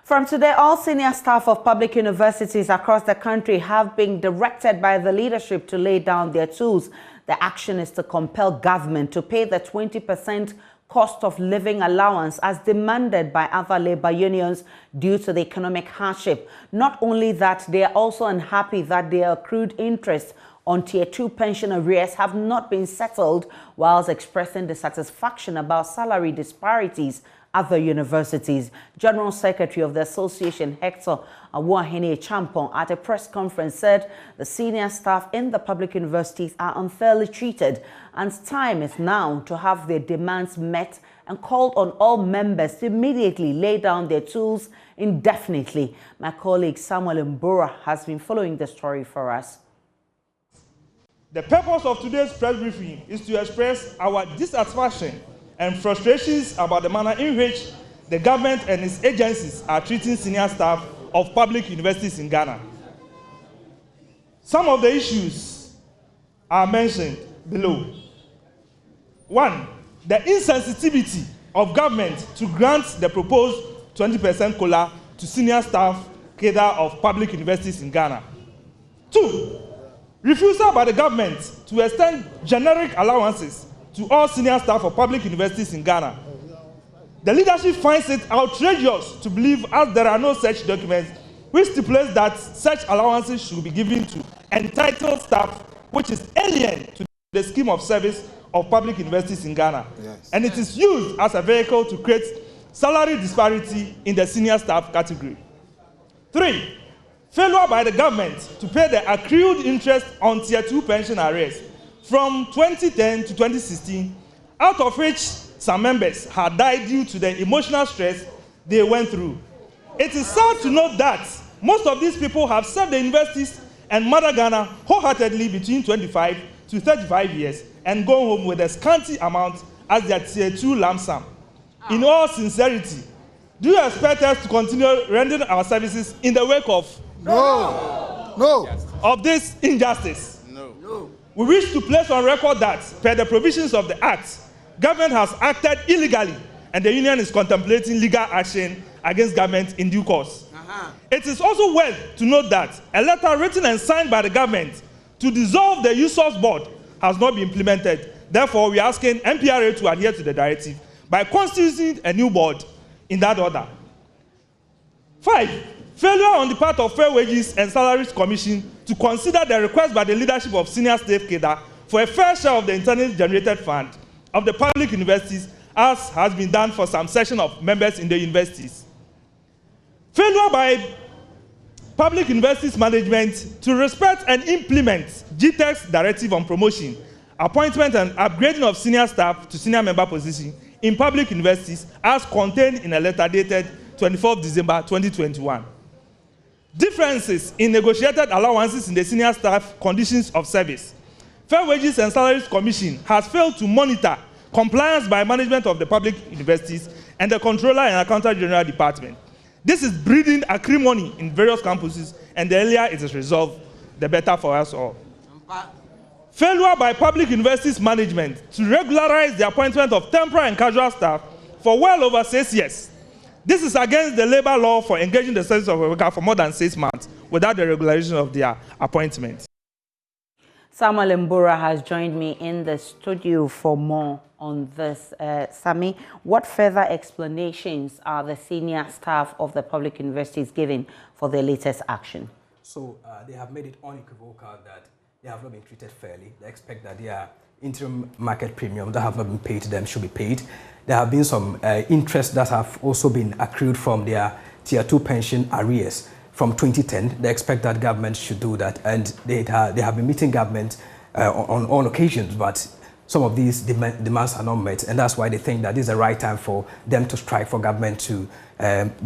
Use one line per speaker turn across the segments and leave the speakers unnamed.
From today, all senior staff of public universities across the country have been directed by the leadership to lay down their tools. The action is to compel government to pay the 20% cost of living allowance as demanded by other labor unions due to the economic hardship. Not only that, they are also unhappy that their accrued interest on Tier 2 pension arrears have not been settled, whilst expressing dissatisfaction about salary disparities at the universities. General Secretary of the Association, Hector Awuahene Champon, at a press conference said the senior staff in the public universities are unfairly treated and time is now to have their demands met, and called on all members to immediately lay down their tools indefinitely. My colleague Samuel Mbura has been following the story for us.
The purpose of today's press briefing is to express our dissatisfaction and frustrations about the manner in which the government and its agencies are treating senior staff of public universities in Ghana. Some of the issues are mentioned below. 1, the insensitivity of government to grant the proposed 20% COLA to senior staff cadre of public universities in Ghana. 2, refusal by the government to extend generic allowances to all senior staff of public universities in Ghana. The leadership finds it outrageous to believe, as there are no such documents, which stipulates that such allowances should be given to entitled staff, which is alien to the scheme of service of public universities in Ghana. Yes. And it is used as a vehicle to create salary disparity in the senior staff category. 3, failure by the government to pay the accrued interest on Tier 2 pension arrears from 2010 to 2016, out of which some members had died due to the emotional stress they went through. It is sad to note that most of these people have served the universities and Mother Ghana wholeheartedly between 25 to 35 years and gone home with a scanty amount as their Tier 2 lump sum. In all sincerity, do you expect us to continue rendering our services in the wake of of this injustice? No. We wish to place on record that, per the provisions of the Act, government has acted illegally and the union is contemplating legal action against government in due course. It is also well to note that a letter written and signed by the government to dissolve the USOS board has not been implemented. Therefore, we are asking MPRA to adhere to the directive by constituting a new board in that order. 5, failure on the part of Fair Wages and Salaries Commission to consider the request by the leadership of senior staff cadre for a fair share of the internally generated fund of the public universities, as has been done for some section of members in the universities. Failure by public universities management to respect and implement GTEC's directive on promotion, appointment and upgrading of senior staff to senior member position in public universities as contained in a letter dated 24th December 2021. Differences in negotiated allowances in the senior staff conditions of service. Fair Wages and Salaries Commission has failed to monitor compliance by management of the public universities and the Controller and Accountant General Department. This is breeding acrimony in various campuses, and the earlier it is resolved, the better for us all. Failure by public universities management to regularize the appointment of temporary and casual staff for well over 6 years. This is against the labor law for engaging the service of a worker for more than 6 months without the regularization of their appointment.
Samuel Mbura has joined me in the studio for more on this. Sami, what further explanations are the senior staff of the public universities giving for their latest action?
So they have made it unequivocal that they have not been treated fairly. They expect that their interim market premium that have not been paid to them should be paid. There have been some interest that have also been accrued from their Tier 2 pension arrears from 2010. They expect that government should do that, and they have been meeting government on occasions, but some of these demands are not met, and that's why they think that this is the right time for them to strike for government to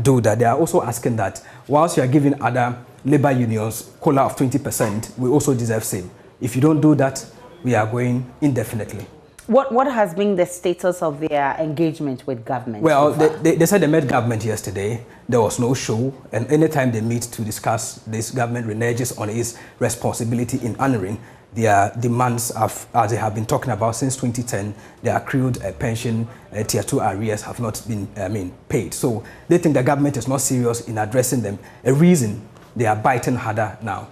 do that. They are also asking that whilst you are giving other labor unions COLA of 20%, we also deserve same. If you don't do that, we are going indefinitely.
What has been the status of their engagement with government?
Well, they said they met government yesterday. There was no show, and anytime they meet to discuss this, government reneges on its responsibility in honoring their demands, as they have been talking about since 2010, their accrued pension tier 2 arrears have not been paid. So they think the government is not serious in addressing them. A reason they are biting harder now.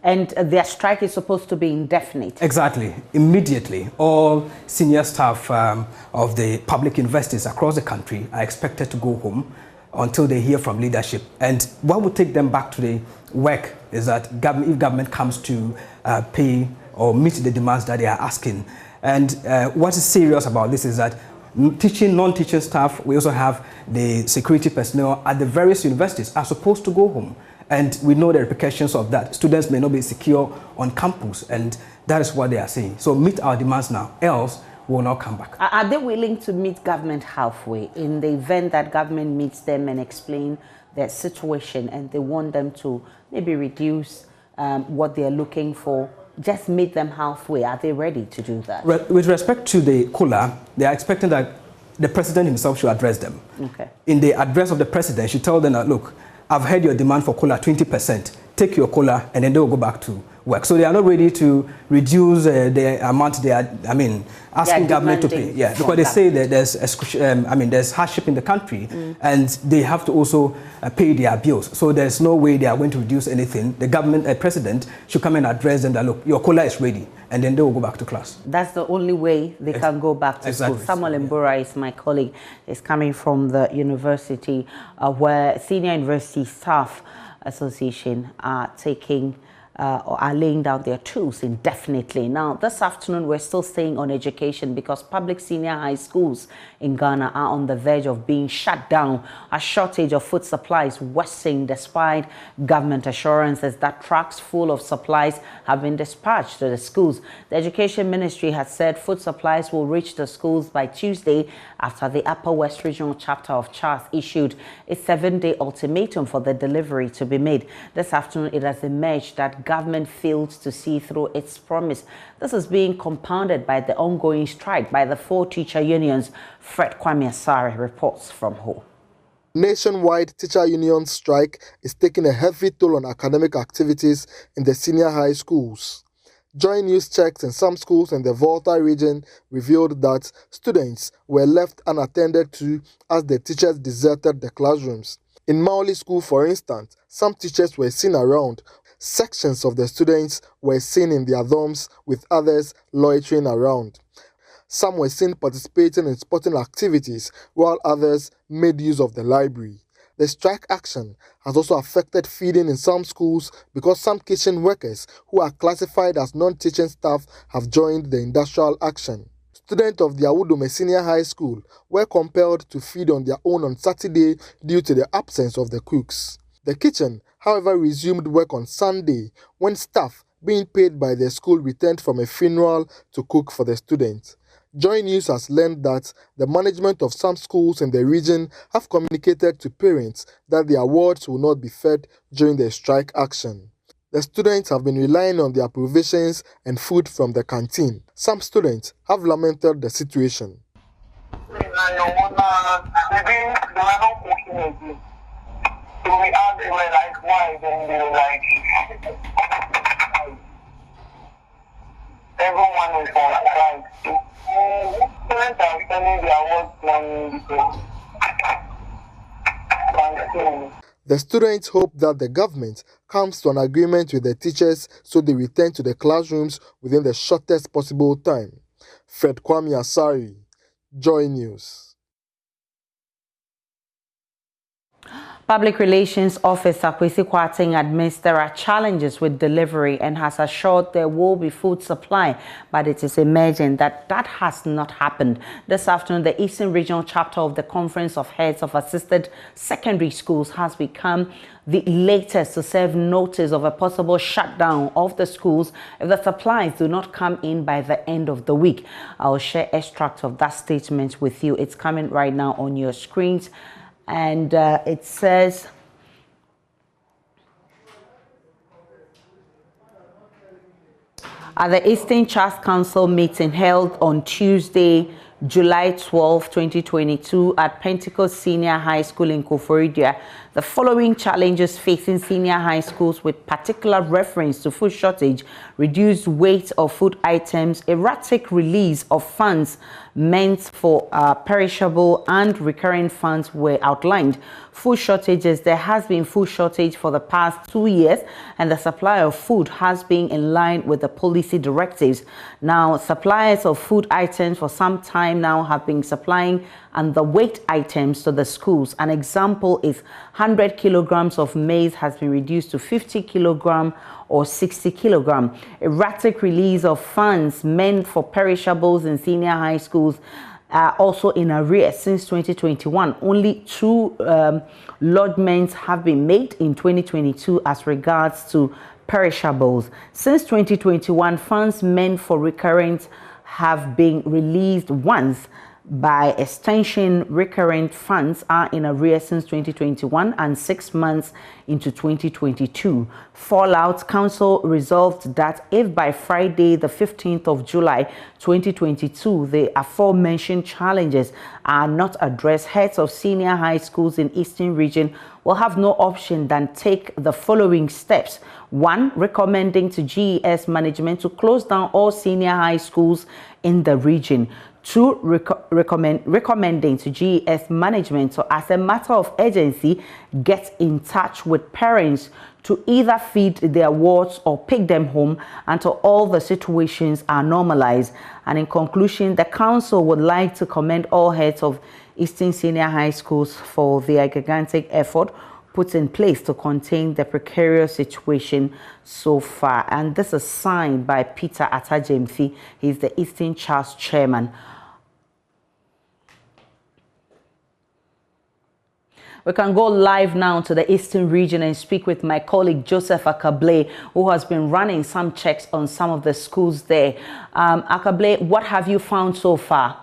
And their strike is supposed to be indefinite.
Exactly. Immediately, all senior staff of the public universities across the country are expected to go home until they hear from leadership. And what will take them back to the work is that if government comes to pay or meet the demands that they are asking. And what is serious about this is that teaching, non-teaching staff, we also have the security personnel at the various universities are supposed to go home. And we know the repercussions of that. Students may not be secure on campus, and that is what they are saying. So meet our demands now, else we will not come back.
Are they willing to meet government halfway in the event that government meets them and explain their situation and they want them to maybe reduce what they are looking for? Just meet them halfway. Are they ready to do that?
With respect to the COLA, they are expecting that the president himself should address them.
Okay. In
the address of the president, should tell them that, look, I've heard your demand for COLA 20%. Take your COLA and then they will go back to work. So they are not ready to reduce the amount they are, asking government to pay. Yeah, because they say that there's hardship in the country and they have to also pay their bills. So there's no way they are going to reduce anything. The government president should come and address them that, look, your COLA is ready, and then they will go back to class.
That's the only way they can go back to school. Samuel Mbura is my colleague. He's coming from the university where Senior University Staff Association are taking or are laying down their tools indefinitely. Now, this afternoon, we're still staying on education because public senior high schools in Ghana are on the verge of being shut down. A shortage of food supplies worsening despite government assurances that trucks full of supplies have been dispatched to the schools. The Education Ministry has said food supplies will reach the schools by Tuesday after the Upper West Regional Chapter of CHAS issued a 7-day ultimatum for the delivery to be made. This afternoon, it has emerged that government failed to see through its promise. This is being compounded by the ongoing strike by the 4 teacher unions. Fred Kwame reports from Ho.
Nationwide teacher union strike is taking a heavy toll on academic activities in the senior high schools. JoyNews checks in some schools in the Volta region revealed that students were left unattended to as the teachers deserted the classrooms. In Maoli School, for instance, some teachers were seen around. Sections of the students were seen in their dorms with others loitering around. Some were seen participating in sporting activities while others made use of the library. The strike action has also affected feeding in some schools because some kitchen workers who are classified as non-teaching staff have joined the industrial action. Students of the Awudome Senior High School were compelled to feed on their own on Saturday due to the absence of the cooks. The kitchen, however, resumed work on Sunday when staff being paid by the school returned from a funeral to cook for the students. JoyNews has learned that the management of some schools in the region have communicated to parents that their wards will not be fed during the strike action. The students have been relying on their provisions and food from the canteen. Some students have lamented the situation.
So we asked them like why, then they were like everyone is on strike. Parents are spending their work money because
the students hope that the government comes to an agreement with the teachers so they return to the classrooms within the shortest possible time. Fred Kwame, JoyNews.
Public Relations Officer Kwesi Kwarteng admits there are challenges with delivery and has assured there will be food supply, but it is emerging that has not happened. This afternoon, the Eastern Regional Chapter of the Conference of Heads of Assisted Secondary Schools has become the latest to serve notice of a possible shutdown of the schools if the supplies do not come in by the end of the week. I'll share extracts of that statement with you. It's coming right now on your screens. And it says, at the Eastern CHAS Council meeting held on Tuesday, July 12, 2022 at Pentecost Senior High School in Koforidua, the following challenges facing senior high schools with particular reference to food shortage reduced weight of food items, erratic release of funds meant for perishable and recurring funds were outlined. Food shortages. There has been food shortage for the past 2 years, and the supply of food has been in line with the policy directives. Now, suppliers of food items for some time now have been supplying and the weight items to the schools. An example is 100 kilograms of maize has been reduced to 50 kilogram or 60 kilogram. Erratic release of funds meant for perishables in senior high schools are also in arrears since 2021. Only 2 lodgements have been made in 2022 as regards to perishables. Since 2021, funds meant for recurrent have been released once. By extension, recurrent funds are in arrears since 2021 and 6 months into 2022. Fallout Council resolved that if by Friday, the 15th of July 2022, the aforementioned challenges are not addressed, heads of senior high schools in Eastern Region will have no option than take the following steps. 1. Recommending to GES management to close down all senior high schools in the region. 2. Recommending to GES management to, as a matter of urgency, get in touch with parents to either feed their wards or pick them home until all the situations are normalized. And in conclusion, the council would like to commend all heads of Eastern Senior High Schools for their gigantic effort put in place to contain the precarious situation so far. And this is signed by Peter Atajemfi. He's the Eastern Charles Chairman. We can go live now to the Eastern region and speak with my colleague Joseph Akable, who has been running some checks on some of the schools there. Akable, what have you found so far?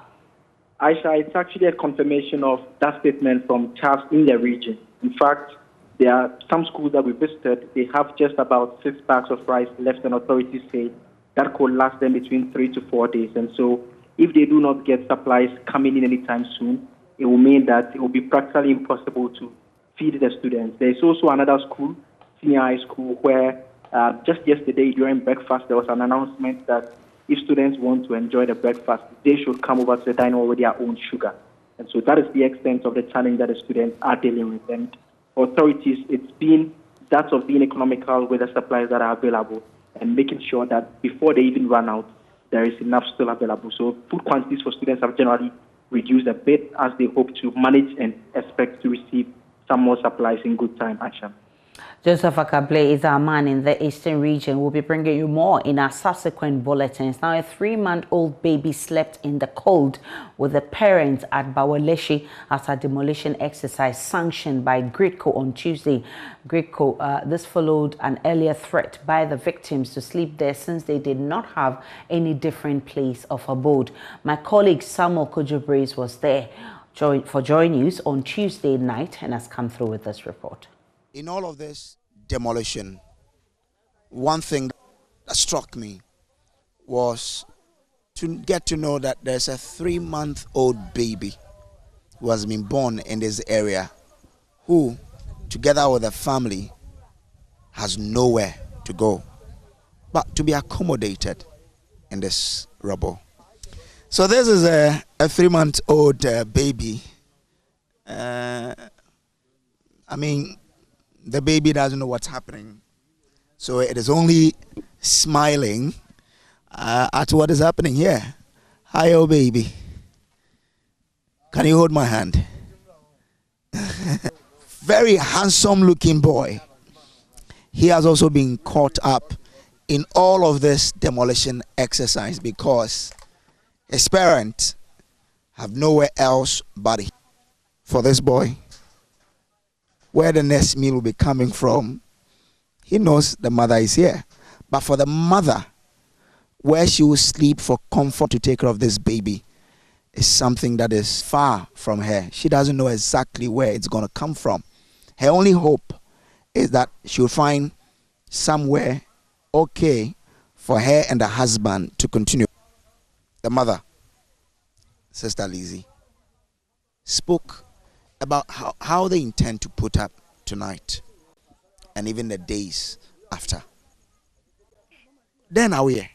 Aisha, it's actually a confirmation of that statement from Charles in the region. In fact, there are some schools that we visited, they have just about 6 bags of rice left, and authorities say that could last them between 3 to 4 days. And so if they do not get supplies coming in anytime soon, it will mean that it will be practically impossible to feed the students. There is also another school, senior high school, where just yesterday during breakfast, there was an announcement that if students want to enjoy the breakfast, they should come over to the dining hall with their own sugar. And so that is the extent of the challenge that the students are dealing with. And authorities, it's been that of being economical with the supplies that are available and making sure that before they even run out, there is enough still available. So food quantities for students have generally reduced a bit as they hope to manage and expect to receive some more supplies in good time. Action.
Joseph Akable is our man in the Eastern region. We'll be bringing you more in our subsequent bulletins. Now, a 3-month-old baby slept in the cold with the parents at Bawaleshi after a demolition exercise sanctioned by GRIDCO on Tuesday. GRIDCO, this followed an earlier threat by the victims to sleep there since they did not have any different place of abode. My colleague Samuel Kojobrace was there for JoyNews on Tuesday night and has come through with this report.
In all of this demolition, one thing that struck me was to get to know that there's a 3-month-old baby who has been born in this area who, together with the family, has nowhere to go but to be accommodated in this rubble. So this is a 3-month-old baby. The baby doesn't know what's happening, so it is only smiling at what is happening here. Hi, oh baby. Can you hold my hand? Very handsome looking boy. He has also been caught up in all of this demolition exercise because his parents have nowhere else but for this boy. Where the next meal will be coming from, he knows the mother is here. But for the mother, where she will sleep for comfort to take care of this baby is something that is far from her. She doesn't know exactly where it's going to come from. Her only hope is that she'll find somewhere okay for her and the husband to continue. The mother, Sister Lizzie, spoke about how they intend to put up tonight and even the days after. Then are we?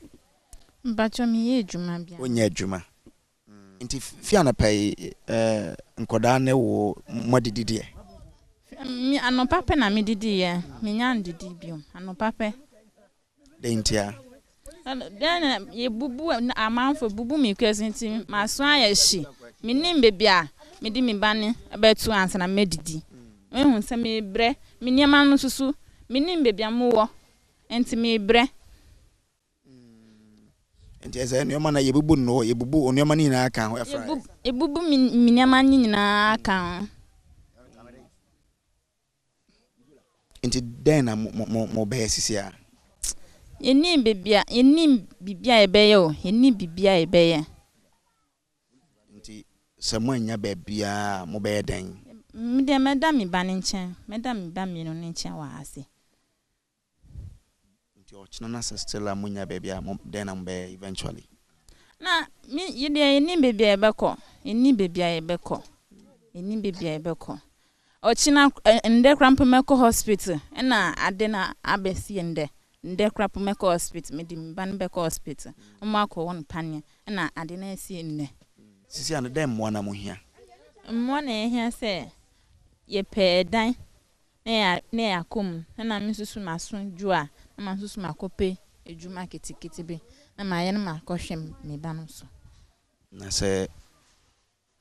Mbacho mi ejuma bia.
Onye ejuma. Nti fia na pay nkoda ne wo modididi e.
Mi anopape na mi didi ye. Mi nyan didi biom. Anopape.
De ntia.
Then ye bubu amanfo bubu mi kwesi nti maso ayashi. Mi nim bebia. Me di mi bani abetu ansa na medidi. Ehun se me bre, mi niam no susu. Mi nim bebia mo wo. Enti me bre.
Enti eze nioma na yebubu no, yebubu nioma ni na aka ho efra.
Yebubu mi niam ni na aka.
Enti den na mo be sisia.
Yenim bibia ebeye o, yenim bibia ebeye.
Nti se mo anya bebia mo be den.
Mi de meda mi ba ni nchen, meda mi ba mi no nchen wa ase.
Nti o china na still amunya bebia mo den na be eventually.
Na mi yenim bibia ebeko, yenim bibia ebeko. Yenim bibia ebeko. O china nde krampo meko hospital, na ade na abesi nde. Nde krampo meko hospital, me di mi ba beko hospital. Mo akọ won panye, na ade na esi nne.
Sisi an dem mo na mo hia.
Mo na ehia se ye pe dan na ya kom na mi susu maso ju a na ma susu makope ejuma kitikiti bi na ma ye na makohwem me ba no so
na se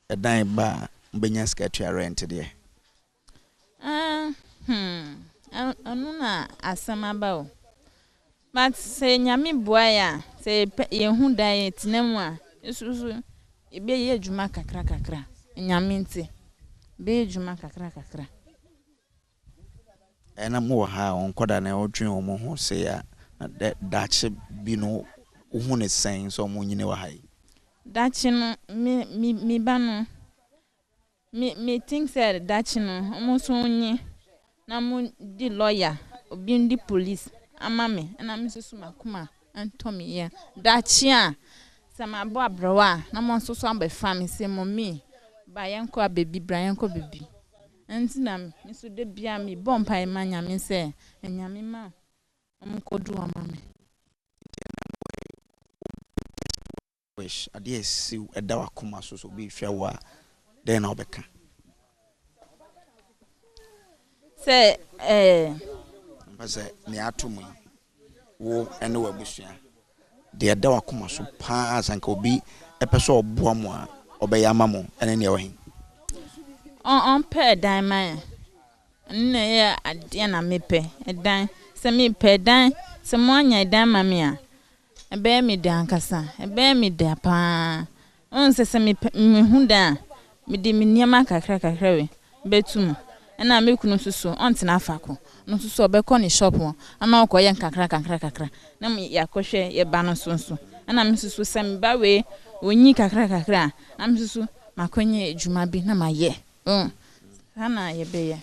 dan ba mbenya sketch rent de
anu na asama ba o but se nyame boa ya se ye hu dan etinam a susu ebe ye ejuma kakra nyame nti be ejuma kakra
ena mo ha onkoda na odwen o mo ho se ya dache bi no hu ne sen so mo nyine wa hai
dache no mi ba no me think said dache no mo so nyi na mo di lawyer obi ndi police ama me na me susu makoma antomi ya dache a sama bo abrowa na mo so amba fami se mo mi ba yanko abebi bra yanko bebi enti na me so de bia mi bompa ma nyame se nyame ma omkodu ama me
wish ade si eda wakoma so bi hwa wa den na obeka
se
mbase ni atomu wo ene wa busua de eda wakoma so pa sanka obi epeso oboa mo a obeyama mo ene ne wahin
on pe dan man nne ya ade na mepe edan se me pe dan se mo anya dan ma me a ebe mi dan kasa ebe mi da pa on se me hu dan mi di mi niam kakra we betum na me kunu susu on tina afako no susu obekọ ni shop won ana okoye kakra na me yakohwe ye ba no so na me susu se me ba we onyi kakra na me susu makonye ejuma bi na maye hana ye be ye.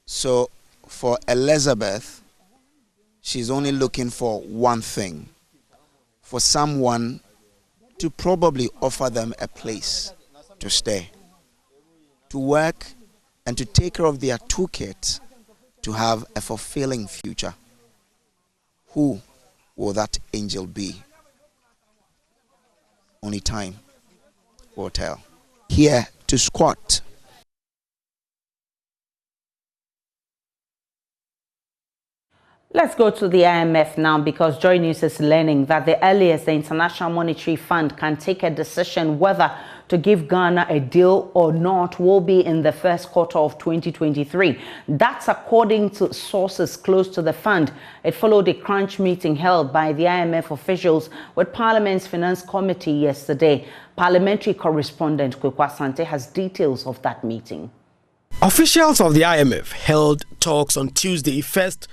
So for Elizabeth, she's only looking for one thing, for someone to probably offer them a place to stay, to work, and to take care of their two kids, to have a fulfilling future. Who will that angel be? Only time will tell. Here to squat.
Let's go to the IMF now, because JoyNews is learning that the earliest the International Monetary Fund can take a decision whether to give Ghana a deal or not will be in the first quarter of 2023. That's according to sources close to the fund. It followed a crunch meeting held by the IMF officials with Parliament's Finance Committee yesterday. Parliamentary correspondent Kwekwa Sante has details of that meeting.
Officials of the IMF held talks on Tuesday first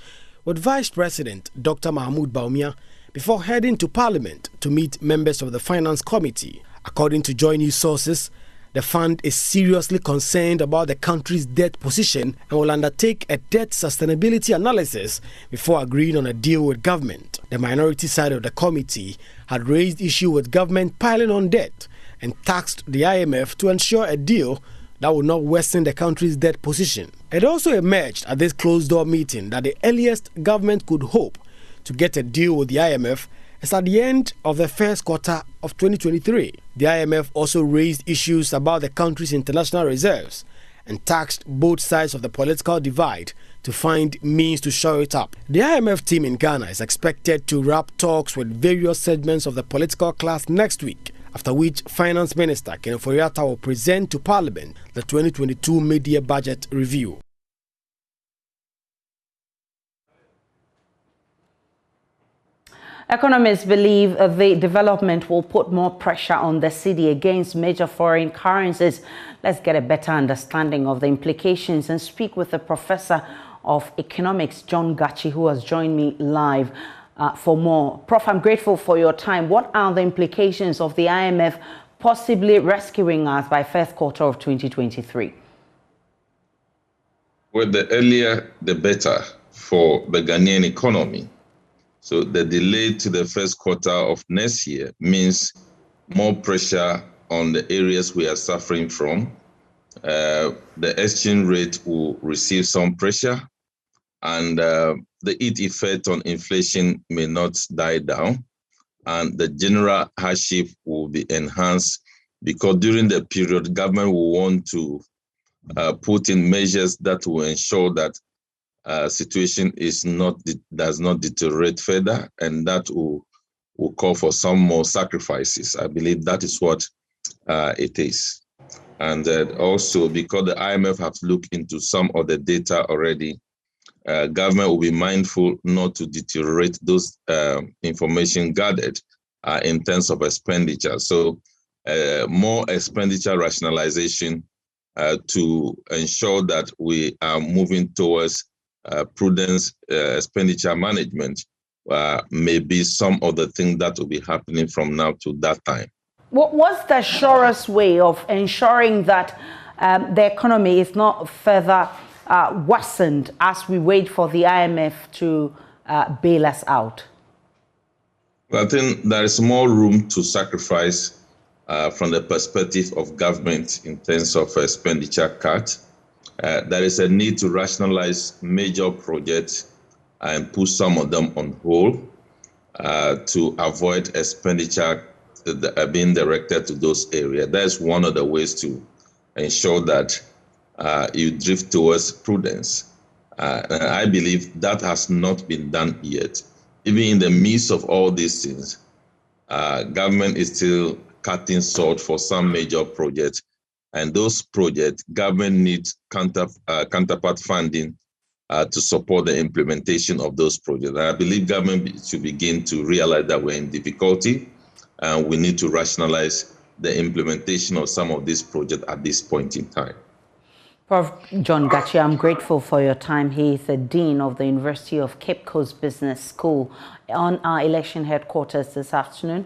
with Vice President Dr. Mahmoud Bawumia before heading to Parliament to meet members of the Finance Committee. According to JoyNews sources, the fund is seriously concerned about the country's debt position and will undertake a debt sustainability analysis before agreeing on a deal with government. The minority side of the committee had raised issue with government piling on debt and tasked the IMF to ensure a deal that would not worsen the country's debt position. It also emerged at this closed-door meeting that the earliest government could hope to get a deal with the IMF is at the end of the first quarter of 2023. The IMF also raised issues about the country's international reserves and taxed both sides of the political divide to find means to shore it up. The IMF team in Ghana is expected to wrap talks with various segments of the political class next week, after which Finance Minister Ken Ofori-Atta will present to Parliament the 2022 mid-year budget review.
Economists believe the development will put more pressure on the cedi against major foreign currencies. Let's get a better understanding of the implications and speak with the professor of economics, John Gachi, who has joined me live for more. Prof, I'm grateful for your time. What are the implications of the IMF possibly rescuing us by first quarter of 2023?
Well, the earlier, the better for the Ghanaian economy. So the delay to the first quarter of next year means more pressure on the areas we are suffering from. The exchange rate will receive some pressure, and the heat effect on inflation may not die down, and the general hardship will be enhanced because during the period, government will want to put in measures that will ensure that situation does not deteriorate further, and that will call for some more sacrifices. I believe that is what it is. And also because the IMF have looked into some of the data already, government will be mindful not to deteriorate those information gathered in terms of expenditure. So more expenditure rationalization to ensure that we are moving towards prudence expenditure management may be some of the things that will be happening from now to that time.
What's the surest way of ensuring that the economy is not further worsened as we wait for the IMF to bail us out?
Well, I think there is more room to sacrifice from the perspective of government in terms of expenditure cut. There is a need to rationalize major projects and put some of them on hold to avoid expenditure being directed to those areas. That's one of the ways to ensure that you drift towards prudence. And I believe that has not been done yet. Even in the midst of all these things, government is still cutting salt for some major projects. And those projects, government needs counterpart funding to support the implementation of those projects. And I believe government should begin to realize that we're in difficulty and we need to rationalize the implementation of some of these projects at this point in time.
Prof. John Gachi, I'm grateful for your time. He is the Dean of the University of Cape Coast Business School on our election headquarters this afternoon.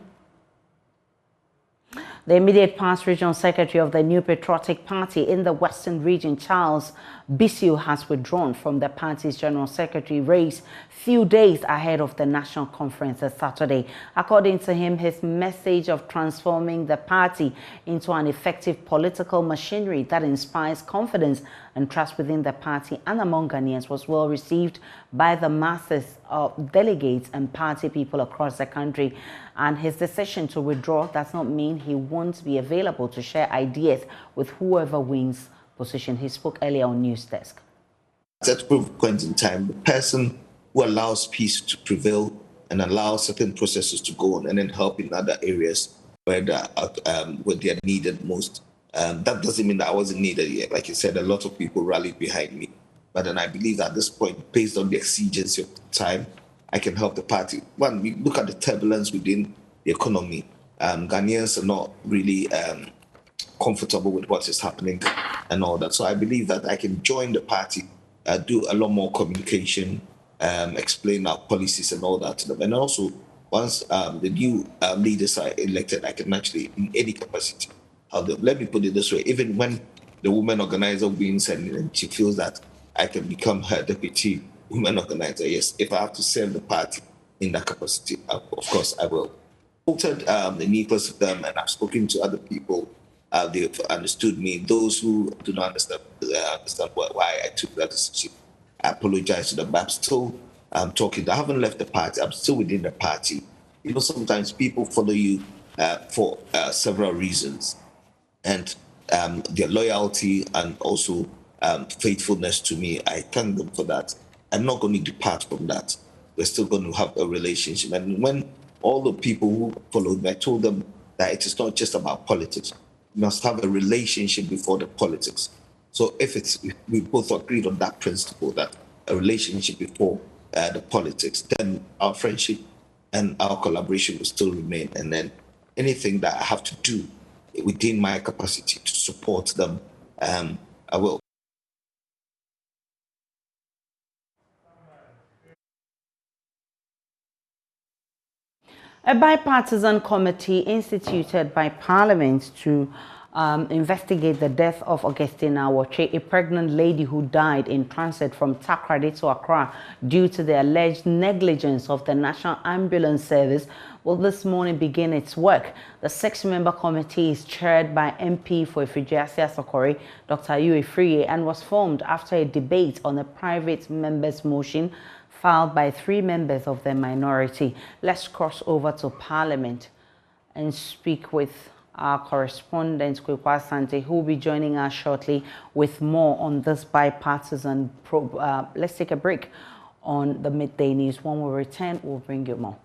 The immediate past regional secretary of the New Patriotic Party in the Western region, Charles Bisiu, has withdrawn from the party's general secretary race few days ahead of the national conference this Saturday. According to him, his message of transforming the party into an effective political machinery that inspires confidence and trust within the party and among Ghanaians was well received by the masses of delegates and party people across the country. And his decision to withdraw does not mean he won't be available to share ideas with whoever wins position. He spoke earlier on News Desk.
At a point in time, the person who allows peace to prevail and allows certain processes to go on and then help in other areas where they are needed most. That doesn't mean that I wasn't needed yet. Like you said, a lot of people rallied behind me. But then I believe that at this point, based on the exigency of the time, I can help the party. One, we look at the turbulence within the economy. Ghanaians are not really comfortable with what is happening and all that. So I believe that I can join the party, do a lot more communication, explain our policies and all that to them. And also, once the new leaders are elected, I can actually, in any capacity, help them. Let me put it this way. Even when the woman organizer wins and she feels that I can become her deputy woman organizer, yes, if I have to serve the party in that capacity, of course I will. I voted the neatest of them, and I've spoken to other people they've understood me. Those who do not understand why I took that decision, I apologize to them. But I'm still talking. I haven't left the party. I'm still within the party. You know, sometimes people follow you for several reasons, and their loyalty and also faithfulness to me, I thank them for that. I'm not going to depart from that. We're still going to have a relationship. And when all the people who followed me, I told them that it is not just about politics. We must have a relationship before the politics. So if we both agreed on that principle, that a relationship before the politics, then our friendship and our collaboration will still remain. And then anything that I have to do within my capacity to support them, I will.
A bipartisan committee instituted by Parliament to investigate the death of Augustina Awoche, a pregnant lady who died in transit from Takoradi to Accra due to the alleged negligence of the National Ambulance Service, will this morning begin its work. The 6-member committee is chaired by MP for Ifijiasia Sokori, Dr. Ayu Efriye, and was formed after a debate on a private member's motion filed by 3 members of the minority. Let's cross over to Parliament and speak with our correspondent, Kwekwa Asante, who will be joining us shortly with more on this bipartisan probe. Let's take a break on the Midday News. When we return, we'll bring you more.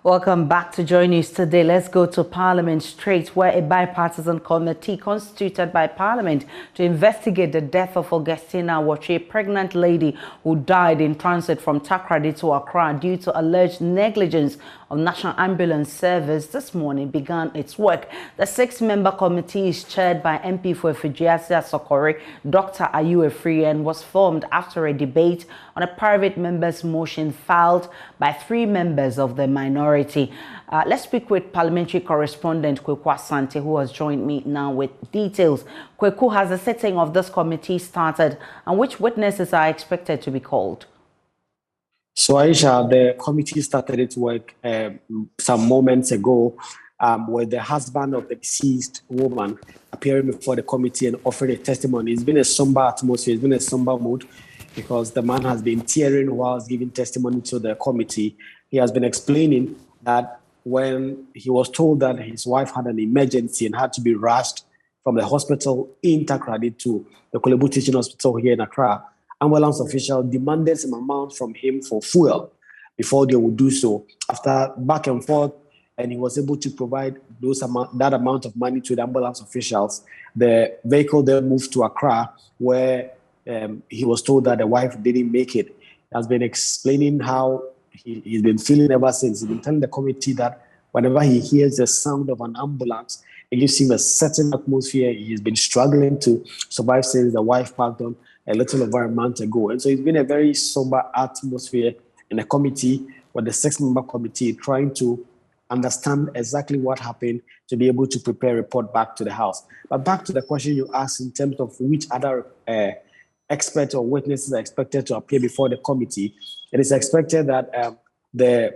Welcome back to JoyNews today. Let's go to Parliament straight, where a bipartisan committee constituted by Parliament to investigate the death of Augustina Awoche, a pregnant lady who died in transit from Takoradi to Accra due to alleged negligence of National Ambulance Service, this morning began its work. The 6-member committee is chaired by MP for Ifijiasia Sokori, Dr. Ayu Efriye, and was formed after a debate on a private member's motion filed by 3 members of the minority. Let's speak with parliamentary correspondent Kwekwa Asante, who has joined me now with details. Kweku, has the sitting of this committee started, and which witnesses are expected to be called?
So, Aisha, the committee started its work some moments ago with the husband of the deceased woman appearing before the committee and offering a testimony. It's been a somber atmosphere, it's been a somber mood, because the man has been tearing whilst giving testimony to the committee. He has been explaining that when he was told that his wife had an emergency and had to be rushed from the hospital in Takoradi to the Kolebu Teaching Hospital here in Accra, ambulance officials demanded some amount from him for fuel before they would do so. After back and forth, and he was able to provide that amount of money to the ambulance officials, the vehicle then moved to Accra, where he was told that the wife didn't make it. He has been explaining how he's been feeling ever since. He's been telling the committee that whenever he hears the sound of an ambulance, it gives him a certain atmosphere. He's been struggling to survive since the wife passed on a little over a month ago. And so it's been a very somber atmosphere in the committee, with the 6-member committee trying to understand exactly what happened to be able to prepare a report back to the House. But back to the question you asked in terms of which other experts or witnesses are expected to appear before the committee, it is expected that the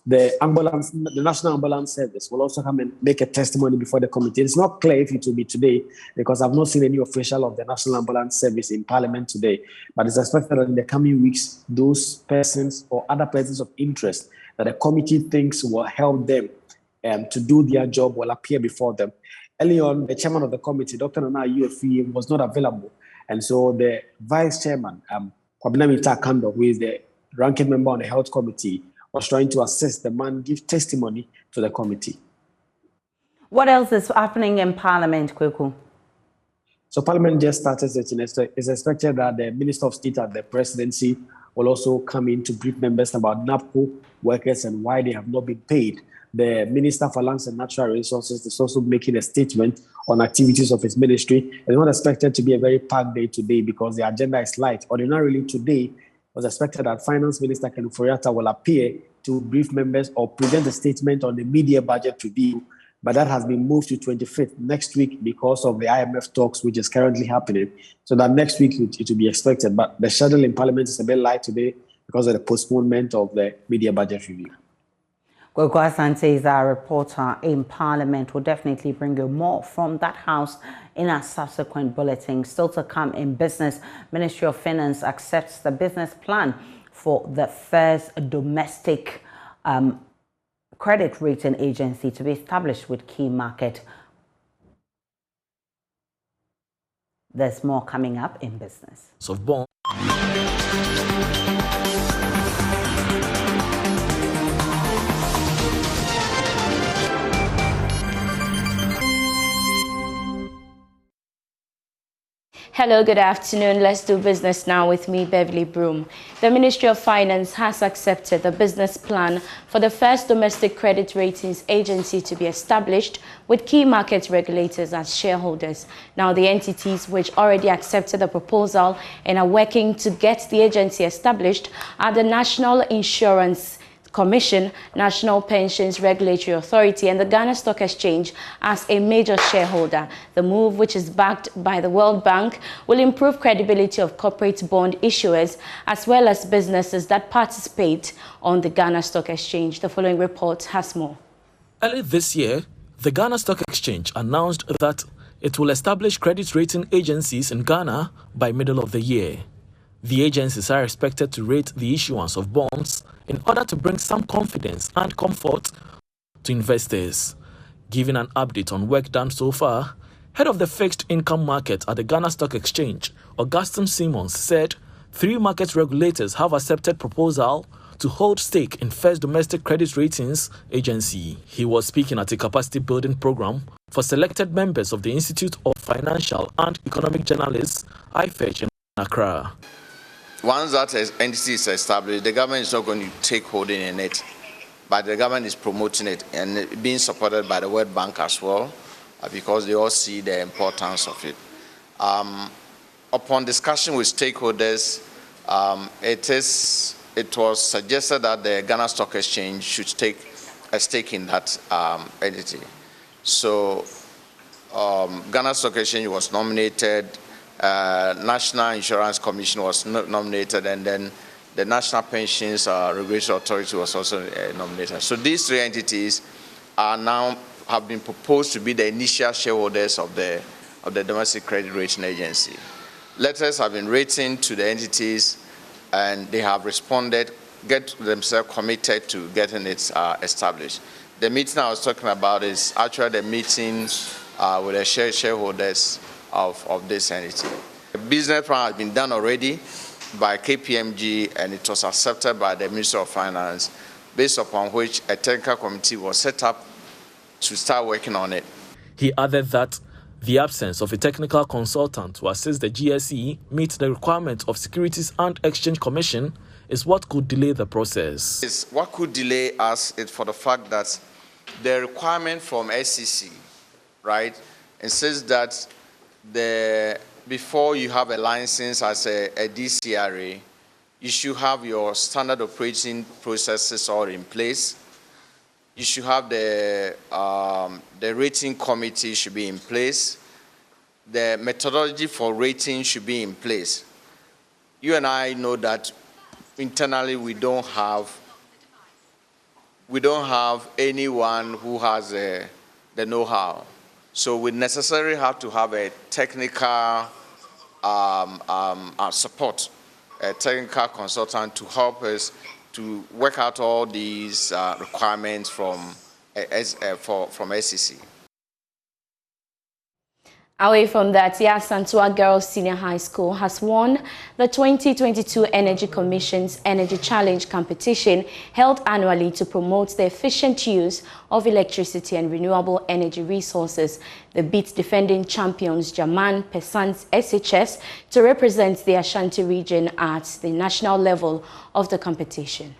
National Ambulance Service will also come and make a testimony before the committee. It's not clear if it will be today, because I've not seen any official of the National Ambulance Service in Parliament today. But it's expected that in the coming weeks, those persons or other persons of interest that the committee thinks will help them to do their job will appear before them. Early on, the chairman of the committee, Dr. Ayu Efriye, was not available. And so the vice chairman, Kwabena Kando, who is the ranking member on the health committee, was trying to assist the man give testimony to the committee.
What else is happening in Parliament, Kweku?
So Parliament just started sitting. It's expected that the Minister of State at the presidency will also come in to brief members about NAPCO workers and why they have not been paid. The Minister for Lands and Natural Resources is also making a statement on activities of his ministry. It's not expected to be a very packed day today because the agenda is light. Ordinarily today, it was expected that Finance Minister Ken Furiata will appear to brief members or present a statement on the mid-year budget review, but that has been moved to 25th next week because of the IMF talks, which is currently happening. So that next week it will be expected. But the schedule in Parliament is a bit light today because of the postponement of the mid-year budget review.
Gogo Asante is our reporter in Parliament. We'll definitely bring you more from that house in our subsequent bulletin. Still to come in business, Ministry of Finance accepts the business plan for the first domestic credit rating agency to be established with key market. There's more coming up in business.
Hello, good afternoon. Let's do business now with me, Beverly Broom. The Ministry of Finance has accepted the business plan for the first domestic credit ratings agency to be established with key market regulators as shareholders. Now, the entities which already accepted the proposal and are working to get the agency established are the National Insurance Commission, National Pensions Regulatory Authority, and the Ghana Stock Exchange as a major shareholder. The move, which is backed by the World Bank, will improve credibility of corporate bond issuers as well as businesses that participate on the Ghana Stock Exchange. The following report has more.
Early this year, the Ghana Stock Exchange announced that it will establish credit rating agencies in Ghana by middle of the year. The agencies are expected to rate the issuance of bonds in order to bring some confidence and comfort to investors. Giving an update on work done so far, head of the fixed income market at the Ghana Stock Exchange, Augustine Simmons, said 3 market regulators have accepted proposal to hold stake in first domestic credit ratings agency. He was speaking at a capacity building program for selected members of the Institute of Financial and Economic Journalists, IFEJ, in Accra.
Once that entity is established, the government is not going to take holding in it, but the government is promoting it and being supported by the World Bank as well, because they all see the importance of it. Upon discussion with stakeholders, it was suggested that the Ghana Stock Exchange should take a stake in that entity. So Ghana Stock Exchange was nominated, National Insurance Commission was nominated, and then the National Pensions Regulatory Authority was also nominated. So these 3 entities are now have been proposed to be the initial shareholders of the domestic credit rating agency. Letters have been written to the entities, and they have responded, get themselves committed to getting it established. The meeting I was talking about is actually the meeting with the shareholders of this entity. The business plan has been done already by KPMG, and it was accepted by the Ministry of Finance, based upon which a technical committee was set up to start working on it.
He added that the absence of a technical consultant to assist the GSE meet the requirements of Securities and Exchange Commission is what could delay the process.
What could delay us is for the fact that the requirement from SEC, right, insists that before you have a license as a DCRA, you should have your standard operating processes all in place. You should have the rating committee should be in place. The methodology for rating should be in place. You and I know that internally we don't have anyone who has the know-how. So we necessarily have to have a technical support, a technical consultant to help us to work out all these requirements from SEC.
Away from that, Yasantua Girls Senior High School has won the 2022 Energy Commission's Energy Challenge competition held annually to promote the efficient use of electricity and renewable energy resources. They beat defending champions Jaman Pesant's SHS to represent the Ashanti region at the national level of the competition.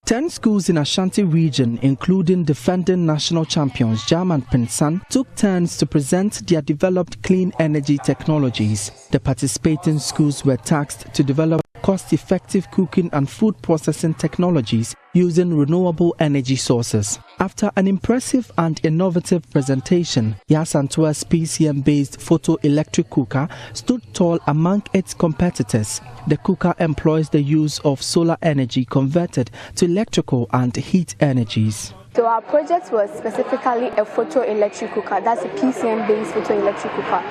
10 schools in Ashanti region, including defending national champions Jam and Pinsan, took turns to present their developed clean energy technologies. The participating schools were tasked to develop cost-effective cooking and food processing technologies using renewable energy sources. After an impressive and innovative presentation, Yasantua's PCM-based photoelectric cooker stood tall among its competitors. The cooker employs the use of solar energy converted to electrical and heat energies.
So our project was specifically a photoelectric cooker. That's a PCM-based photoelectric cooker.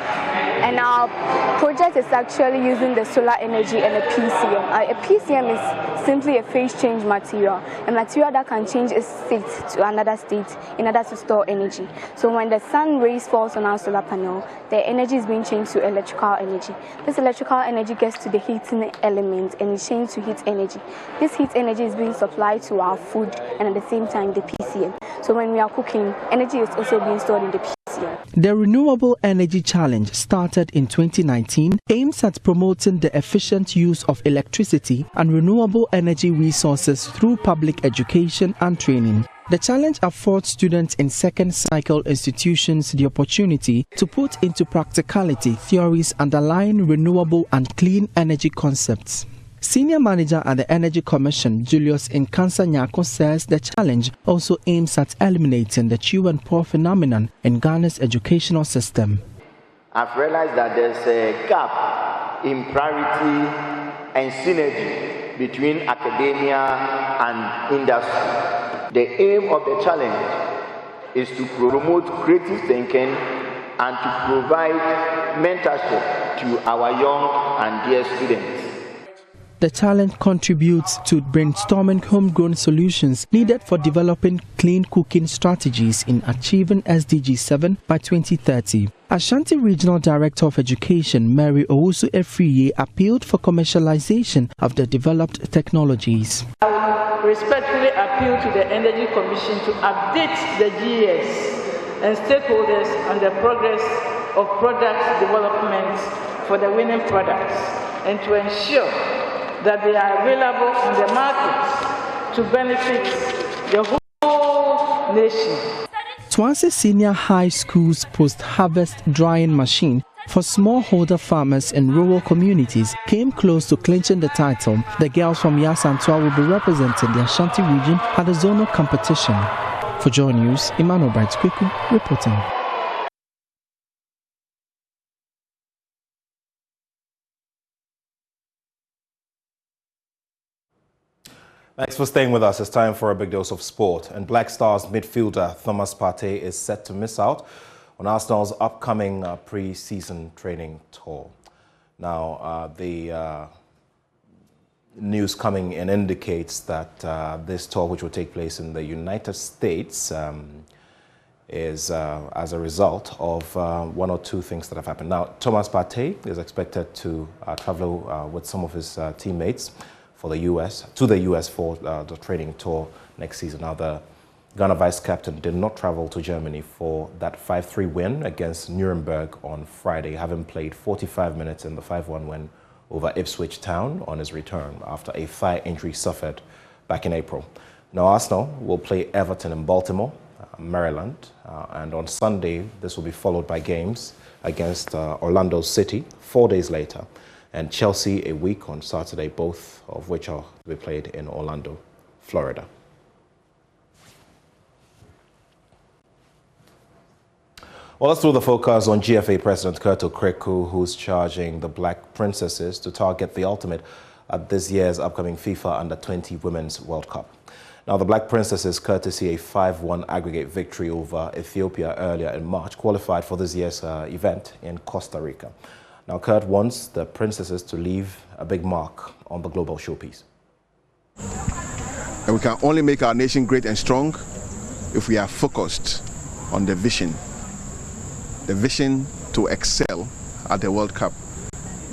And our project is actually using the solar energy and a PCM. A PCM is simply a phase change material, a material that can change its state to another state in order to store energy. So when the sun rays falls on our solar panel, the energy is being changed to electrical energy. This electrical energy gets to the heating element and is changed to heat energy. This heat energy is being supplied to our food and at the same time the PCM. So when we are cooking, energy is also being stored in the PCM.
The Renewable Energy Challenge, started in 2019, aims at promoting the efficient use of electricity and renewable energy resources through public education and training. The challenge affords students in second cycle institutions the opportunity to put into practicality theories underlying renewable and clean energy concepts. Senior Manager at the Energy Commission, Julius Nkansa Nyako, says the challenge also aims at eliminating the chew and pour phenomenon in Ghana's educational system.
I've realized that there's a gap in priority and synergy between academia and industry. The aim of the challenge is to promote creative thinking and to provide mentorship to our young and dear students.
The challenge contributes to brainstorming homegrown solutions needed for developing clean cooking strategies in achieving SDG 7 by 2030. Ashanti Regional Director of Education, Mary Owusu Efriye, appealed for commercialization of the developed technologies.
I would respectfully appeal to the Energy Commission to update the GS and stakeholders on the progress of product development for the winning products and to ensure that they are available in the market to benefit the whole nation.
Twanse Senior High School's post-harvest drying machine for smallholder farmers in rural communities came close to clinching the title. The girls from Yasantua will be representing the Ashanti region at the zonal competition. For JoyNews, Emmanuel Bright-Kweku reporting.
Thanks for staying with us. It's time for a big dose of sport. And Black Stars midfielder Thomas Partey is set to miss out on Arsenal's upcoming pre-season training tour. Now, the news coming in indicates that this tour, which will take place in the United States, is as a result of one or two things that have happened. Now, Thomas Partey is expected to travel with some of his teammates for the to the US for the training tour next season. Now, the Ghana vice captain did not travel to Germany for that 5-3 win against Nuremberg on Friday, having played 45 minutes in the 5-1 win over Ipswich Town on his return after a thigh injury suffered back in April. Now, Arsenal will play Everton in Baltimore, Maryland, and on Sunday this will be followed by games against Orlando City 4 days later, and Chelsea a week on Saturday, both of which are to be played in Orlando, Florida. Well, let's throw the focus on GFA President Kurt Okreku, who's charging the Black Princesses to target the ultimate at this year's upcoming FIFA Under-20 Women's World Cup. Now, the Black Princesses, courtesy a 5-1 aggregate victory over Ethiopia earlier in March, qualified for this year's event in Costa Rica. Now, Kurt wants the Princesses to leave a big mark on the global showpiece.
And we can only make our nation great and strong if we are focused on the vision to excel at the World Cup,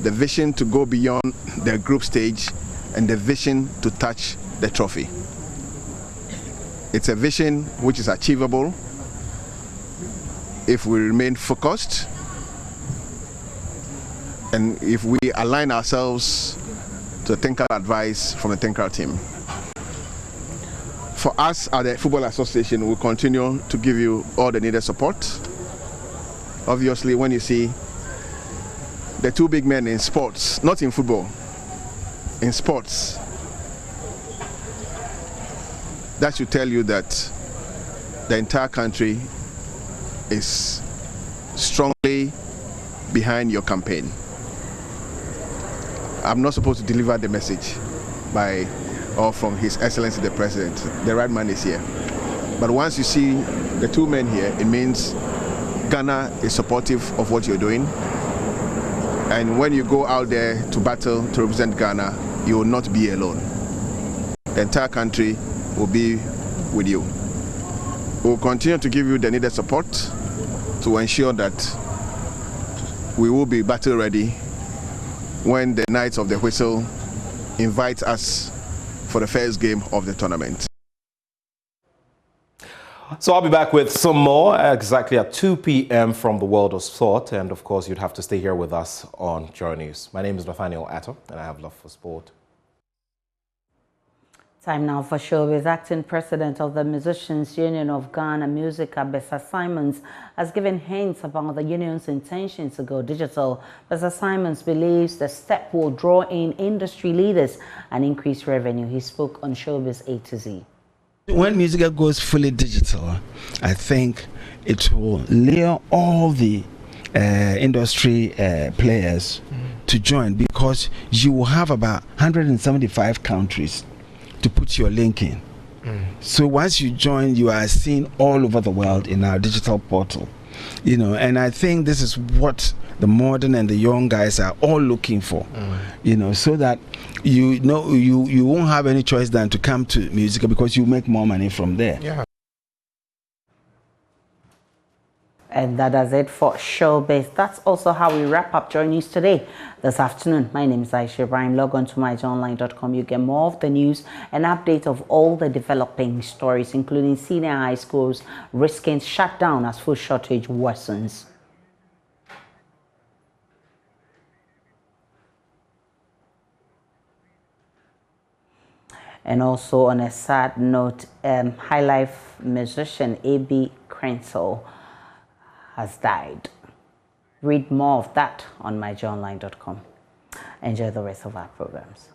the vision to go beyond the group stage, and the vision to touch the trophy. It's a vision which is achievable if we remain focused and if we align ourselves to the technical advice from the technical team. For us at the Football Association, we'll continue to give you all the needed support. Obviously, when you see the two big men in sports, not in football, in sports, that should tell you that the entire country is strongly behind your campaign. I'm not supposed to deliver the message from His Excellency the President. The right man is here. But once you see the two men here, it means Ghana is supportive of what you're doing. And when you go out there to battle to represent Ghana, you will not be alone. The entire country will be with you. We will continue to give you the needed support to ensure that we will be battle ready when the Knights of the Whistle invite us for the first game of the tournament.
So I'll be back with some more exactly at 2 p.m. from the world of sport. And of course, you'd have to stay here with us on JoyNews. My name is Nathaniel Atto, and I have love for sport.
Time now for showbiz. Acting president of the Musicians Union of Ghana, Musica, Bessa Simons, has given hints about the union's intention to go digital. Bessa Simons believes the step will draw in industry leaders and increase revenue. He spoke on Showbiz A to Z.
When Musica goes fully digital, I think it will lure all the industry players to join, because you will have about 175 countries to put your link in. So once you join, you are seen all over the world in our digital portal. You know, and I think this is what the modern and the young guys are all looking for. You know, so that you won't have any choice than to come to Musica, because you make more money from there.
Yeah. And that is it for Showbiz. That's also how we wrap up JoyNews today, this afternoon. My name is Aisha Ibrahim. Log on to myjoyonline.com. You get more of the news and update of all the developing stories, including senior high schools risking shutdown as food shortage worsens. And also on a sad note, high life musician A.B. Crenshaw has died. Read more of that on myjoyonline.com. Enjoy the rest of our programs.